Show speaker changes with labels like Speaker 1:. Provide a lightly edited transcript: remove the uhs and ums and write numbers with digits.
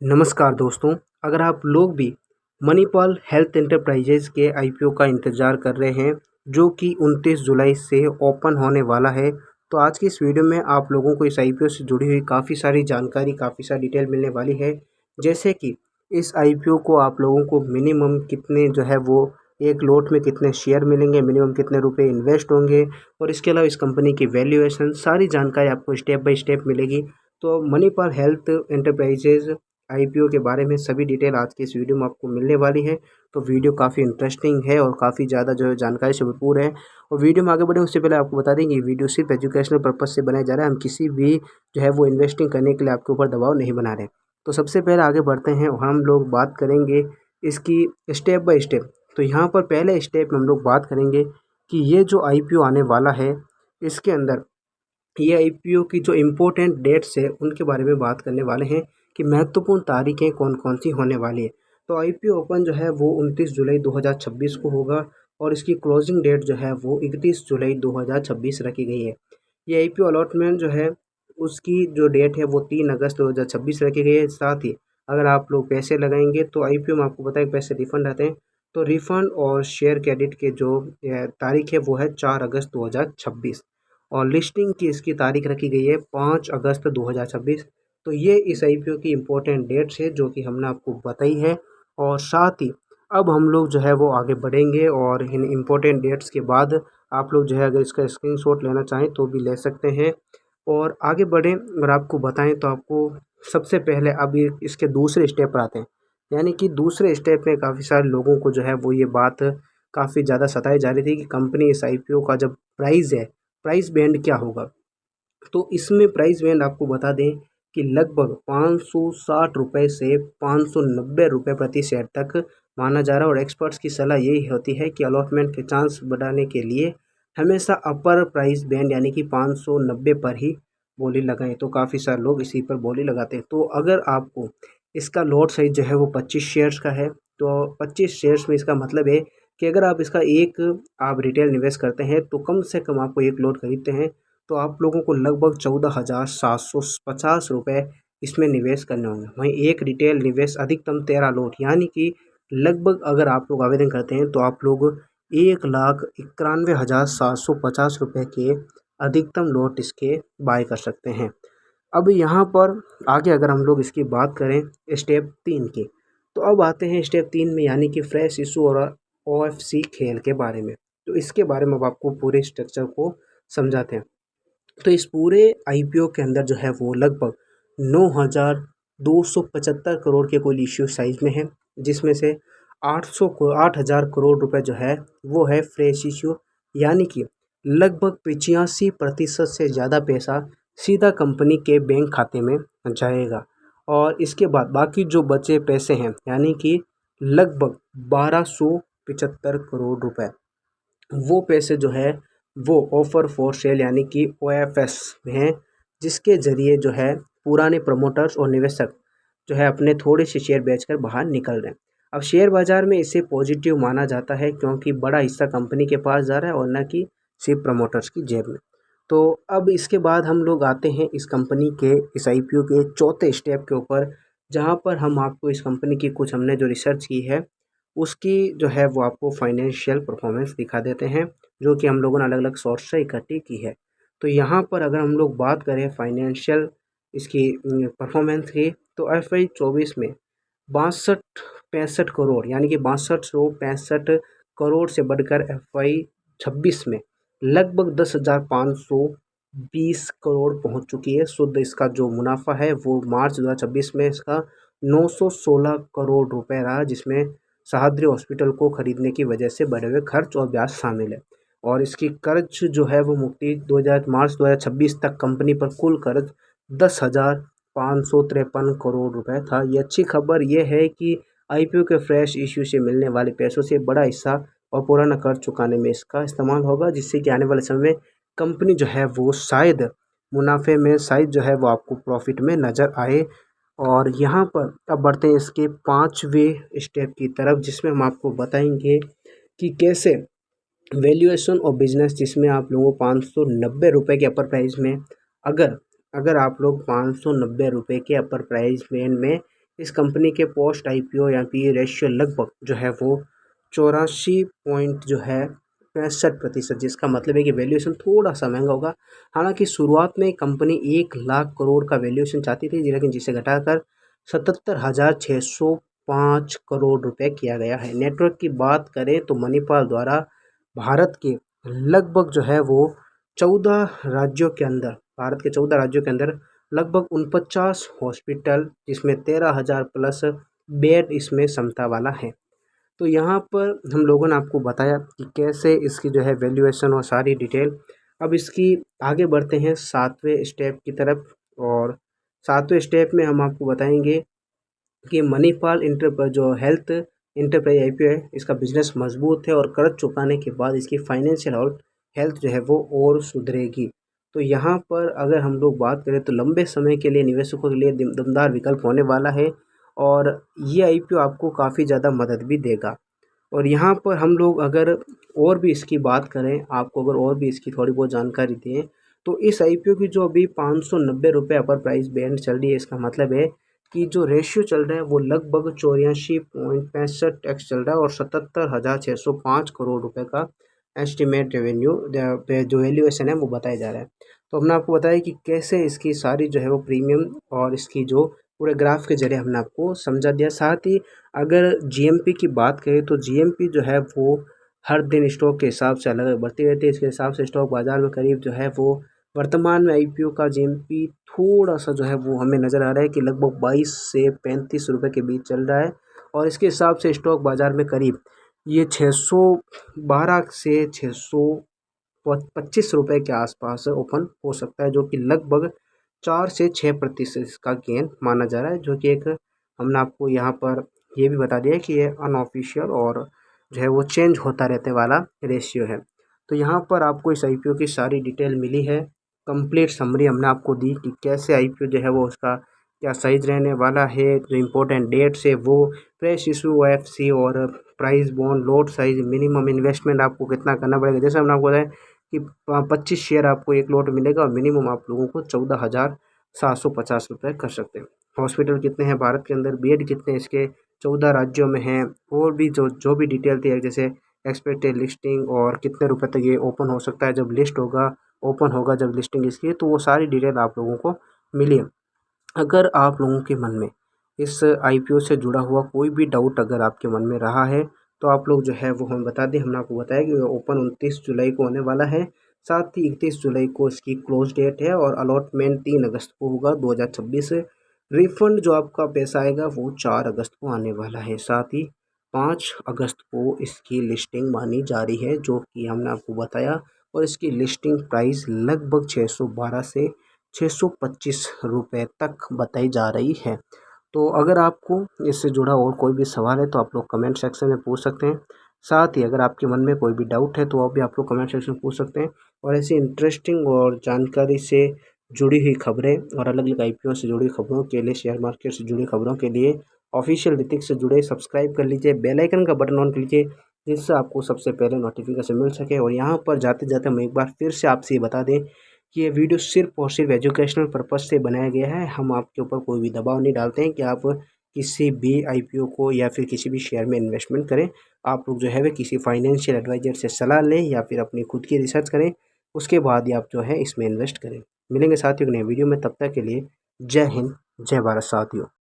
Speaker 1: नमस्कार दोस्तों, अगर आप लोग भी मणिपाल हेल्थ एंटरप्राइजेज़ के आईपीओ का इंतज़ार कर रहे हैं, जो कि 29 जुलाई से ओपन होने वाला है, तो आज की इस वीडियो में आप लोगों को इस आईपीओ से जुड़ी हुई काफ़ी सारी जानकारी, काफ़ी सारी डिटेल मिलने वाली है। जैसे कि इस आईपीओ को आप लोगों को मिनिमम कितने जो है वो एक लॉट में कितने शेयर मिलेंगे, मिनिमम कितने रुपए इन्वेस्ट होंगे और इसके अलावा इस कंपनी की वैल्यूएशन, सारी जानकारी आपको स्टेप बाय स्टेप मिलेगी। तो मणिपाल हेल्थ एंटरप्राइजेज़ आईपीओ के बारे में सभी डिटेल आज की इस वीडियो में आपको मिलने वाली है। तो वीडियो काफ़ी इंटरेस्टिंग है और काफ़ी ज़्यादा जो है जानकारी से भरपूर है। और वीडियो में आगे बढ़े उससे पहले आपको बता दें कि वीडियो सिर्फ एजुकेशनल पर्पज़ से बनाया जा रहा है। हम किसी भी जो है वो इन्वेस्टिंग करने के लिए आपके ऊपर दबाव नहीं बना रहे। तो सबसे पहले आगे बढ़ते हैं और हम लोग बात करेंगे इसकी स्टेप बाय स्टेप। तो यहाँ पर पहले स्टेप में हम लोग बात करेंगे कि ये जो आईपीओ आने वाला है, इसके अंदर ये आईपीओ की जो इम्पोर्टेंट डेट्स है उनके बारे में बात करने वाले हैं कि महत्वपूर्ण तारीखें कौन कौन सी होने वाली है। तो आईपीओ ओपन जो है वो 29 जुलाई 2026 को होगा और इसकी क्लोजिंग डेट जो है वो 31 जुलाई 2026 रखी गई है। ये आईपीओ अलॉटमेंट जो है उसकी जो डेट है वो 3 अगस्त 2026 रखी गई है। साथ ही अगर आप लोग पैसे लगाएंगे तो आईपीओ में आपको पता है पैसे रिफंड आते हैं। तो रिफंड और शेयर क्रेडिट के जो तारीख है वो है 4 अगस्त 2026 और लिस्टिंग की इसकी तारीख रखी गई है 5 अगस्त 2026। तो ये इस आईपीओ की इम्पोर्टेंट डेट्स है जो कि हमने आपको बताई है। और साथ ही अब हम लोग जो है वो आगे बढ़ेंगे और इन इम्पोर्टेंट डेट्स के बाद आप लोग जो है अगर इसका स्क्रीनशॉट लेना चाहें तो भी ले सकते हैं। और आगे बढ़ें और आपको बताएं तो आपको सबसे पहले अब ये इसके दूसरे स्टेप पर आते हैं। यानी कि दूसरे स्टेप में काफ़ी सारे लोगों को जो है वो ये बात काफ़ी ज़्यादा सताई जा रही थी कि कंपनी इस आईपीओ का जब प्राइस है, प्राइस बैंड क्या होगा। तो इसमें प्राइस बैंड आपको बता दें कि लगभग 560 रुपये से 590 रुपये प्रति शेयर तक माना जा रहा है। और एक्सपर्ट्स की सलाह यही होती है कि अलॉटमेंट के चांस बढ़ाने के लिए हमेशा अपर प्राइस बैंड यानी कि 590 पर ही बोली लगाएं। तो काफ़ी सारे लोग इसी पर बोली लगाते हैं। तो अगर आपको इसका लॉट साइज जो है वो 25 शेयर्स का है, तो 25 शेयर्स में इसका मतलब है कि अगर आप इसका एक आप रिटेल निवेश करते हैं तो कम से कम आपको एक लॉट खरीदते हैं तो आप लोगों को लगभग 14,750 रुपये इसमें निवेश करने होंगे। वहीं एक रिटेल निवेश अधिकतम 13 लॉट यानी कि लगभग अगर आप लोग आवेदन करते हैं तो आप लोग 1,91,750 रुपये के अधिकतम लॉट इसके बाय कर सकते हैं। अब यहाँ पर आगे अगर हम लोग इसकी बात करें स्टेप 3 की, तो अब आते हैं स्टेप 3 में यानी कि फ्रेश इशू और ओएफसी खेल के बारे में। तो इसके बारे में अब आपको पूरे स्ट्रक्चर को समझाते हैं। तो इस पूरे आईपीओ के अंदर जो है वो लगभग 9,275 करोड़ के कुल इश्यू साइज में है, जिसमें से 8,000 करोड़ रुपए जो है वो है फ्रेश इश्यू यानी कि लगभग 85% से ज़्यादा पैसा सीधा कंपनी के बैंक खाते में जाएगा। और इसके बाद बाकी जो बचे पैसे हैं यानी कि लगभग 1,275 करोड़ रुपए, वो पैसे जो है वो ऑफर फॉर सेल यानी कि ओएफएस में हैं, जिसके ज़रिए जो है पुराने प्रमोटर्स और निवेशक जो है अपने थोड़े से शेयर बेचकर बाहर निकल रहे हैं। अब शेयर बाज़ार में इसे पॉजिटिव माना जाता है क्योंकि बड़ा हिस्सा कंपनी के पास जा रहा है और न कि सिर्फ प्रमोटर्स की जेब में। तो अब इसके बाद हम लोग आते हैं इस कंपनी के इस आईपीओ के चौथे स्टेप के ऊपर, जहाँ पर हम आपको इस कंपनी की कुछ हमने जो रिसर्च की है उसकी जो है वो आपको फाइनेंशियल परफॉर्मेंस दिखा देते हैं, जो कि हम लोगों ने अलग अलग सोर्स से इकट्ठी की है। तो यहाँ पर अगर हम लोग बात करें फाइनेंशियल इसकी परफॉर्मेंस की, तो FY 24 में 62-65 करोड़ यानी कि 6265 करोड़ से बढ़कर FY 26 में लगभग 10,520 करोड़ पहुँच चुकी है। शुद्ध इसका जो मुनाफा है वो मार्च 2026 में इसका 916 करोड़ रुपए रहा, जिसमें सह्याद्री हॉस्पिटल को खरीदने की वजह से बढ़े हुए खर्च और ब्याज शामिल है। और इसकी कर्ज जो है वो मुक्ति 2000 मार्च 2026 तक कंपनी पर कुल कर्ज 10,553 करोड़ रुपए था। ये अच्छी खबर ये है कि आईपीओ के फ्रेश इश्यू से मिलने वाले पैसों से बड़ा हिस्सा और पुराना कर्ज चुकाने में इसका इस्तेमाल होगा, जिससे कि आने वाले समय में कंपनी जो है वो शायद मुनाफे में शायद जो है वो आपको प्रॉफिट में नज़र आए। और यहाँ पर अब बढ़ते हैं इसके 5वें स्टेप की तरफ, जिसमें हम आपको बताएंगे कि कैसे वैल्यूएशन और बिजनेस, जिसमें आप लोगों को 590 रुपये के अपर प्राइस में अगर अगर आप लोग 590 रुपये के अपर प्राइस में इस कंपनी के पोस्ट IPO या पी रेशियो लगभग जो है वो 84 पॉइंट जो है 65%, जिसका मतलब है कि वैल्यूएशन थोड़ा सा महंगा होगा। हालांकि शुरुआत में कंपनी 1 लाख करोड़ का वैल्यूएशन चाहती थी, लेकिन जिसे घटाकर 77,605 करोड़ रुपए किया गया है। नेटवर्क की बात करें तो मणिपाल द्वारा भारत के लगभग जो है वो 14 राज्यों के अंदर लगभग 49 हॉस्पिटल, जिसमें 13,000 प्लस बेड इसमें क्षमता वाला है। तो यहाँ पर हम लोगों ने आपको बताया कि कैसे इसकी जो है वैल्यूएशन और सारी डिटेल। अब इसकी आगे बढ़ते हैं 7वें स्टेप की तरफ, और 7वें स्टेप में हम आपको बताएंगे कि मणिपाल जो हेल्थ इंटरप्राइज IPO है, इसका बिजनेस मजबूत है और कर्ज चुकाने के बाद इसकी फाइनेंशियल और हेल्थ जो है वो और सुधरेगी। तो यहाँ पर अगर हम लोग बात करें तो लंबे समय के लिए निवेशकों के लिए दमदार विकल्प होने वाला है, और ये IPO आपको काफ़ी ज़्यादा मदद भी देगा। और यहाँ पर हम लोग अगर और भी इसकी बात करें, आपको अगर और भी इसकी थोड़ी बहुत जानकारी दें, तो इस IPO की जो अभी 590 रुपये अपर प्राइस बैंड चल रही है, इसका मतलब है कि जो रेशियो चल रहा है वो लगभग 84.65x चल रहा है, और 77,605 करोड़ रुपए का एस्टिमेट रेवेन्यू जो वैल्यूएशन है वो बताया जा रहा है। तो हमने आपको बताया कि कैसे इसकी सारी जो है वो प्रीमियम और इसकी जो पूरे ग्राफ के जरिए हमने आपको समझा दिया। साथ ही अगर GMP की बात करें तो GMP जो है वो हर दिन स्टॉक के हिसाब से अलग अलग बढ़ती रहती है। इसके हिसाब से स्टॉक बाजार में करीब जो है वो वर्तमान में IPO का GMP थोड़ा सा जो है वो हमें नज़र आ रहा है कि लगभग 22 से 35 रुपये के बीच चल रहा है, और इसके हिसाब से स्टॉक बाज़ार में करीब ये 612 से 625 रुपये के आसपास ओपन हो सकता है, जो कि लगभग 4 से 6% का गेन माना जा रहा है। जो कि एक हमने आपको यहाँ पर ये भी बता दिया है कि ये अनऑफिशियल और जो है वो चेंज होता रहने वाला रेशियो है। तो यहाँ पर आपको इस IPO की सारी डिटेल मिली है, कंप्लीट समरी हमने आपको दी कि कैसे IPO जो है वो उसका क्या साइज रहने वाला है, जो इम्पोर्टेंट डेट्स है वो, फ्रेश इशू OFC और price bond, lot size, minimum investment आपको कितना करना पड़ेगा। जैसे हमने आपको बताया कि 25 शेयर आपको एक लॉट मिलेगा, और मिनिमम आप लोगों को 14,750 रुपये कर सकते हैं। हॉस्पिटल कितने हैं भारत के अंदर, बेड कितने इसके 14 राज्यों में हैं, और भी जो भी डिटेल थी, जैसे एक्सपेक्टेड लिस्टिंग और कितने रुपए तक ये ओपन हो सकता है जब लिस्ट होगा, ओपन होगा जब लिस्टिंग इसकी, तो वो सारी डिटेल आप लोगों को मिली है। अगर आप लोगों के मन में इस IPO से जुड़ा हुआ कोई भी डाउट अगर आपके मन में रहा है, तो आप लोग जो है वो हमें बता दें। हमने आपको बताया कि ओपन 29 जुलाई को होने वाला है, साथ ही 31 जुलाई को इसकी क्लोज डेट है, और अलॉटमेंट 3 अगस्त को होगा 2026। रिफंड जो आपका पैसा आएगा वो 4 अगस्त को आने वाला है। साथ ही 5 अगस्त को इसकी लिस्टिंग मानी जा रही है, जो कि हमने आपको बताया, और इसकी लिस्टिंग प्राइस लगभग 612 से 625 रुपये तक बताई जा रही है। तो अगर आपको इससे जुड़ा और कोई भी सवाल है तो आप लोग कमेंट सेक्शन में पूछ सकते हैं। साथ ही अगर आपके मन में कोई भी डाउट है तो वो भी आप लोग कमेंट सेक्शन में पूछ सकते हैं। और ऐसी इंटरेस्टिंग और जानकारी से जुड़ी हुई खबरें और अलग अलग IPO से जुड़ी खबरों के लिए, शेयर मार्केट से जुड़ी खबरों के लिए ऑफिशियल ऋतिक से जुड़े सब्सक्राइब कर लीजिए, बेल आइकन का बटन ऑन कर लीजिए, जिससे आपको सबसे पहले नोटिफिकेशन मिल सके। और यहाँ पर जाते जाते हम एक बार फिर से आपसे ये बता दें कि ये वीडियो सिर्फ और सिर्फ एजुकेशनल पर्पज़ से बनाया गया है। हम आपके ऊपर कोई भी दबाव नहीं डालते हैं कि आप किसी भी IPO को या फिर किसी भी शेयर में इन्वेस्टमेंट करें। आप लोग जो है वे किसी फाइनेंशियल एडवाइज़र से सलाह लें या फिर अपनी खुद की रिसर्च करें, उसके बाद ही आप जो है इसमें इन्वेस्ट करें। मिलेंगे साथियों नए वीडियो में, तब तक के लिए जय हिंद, जय भारत साथियों।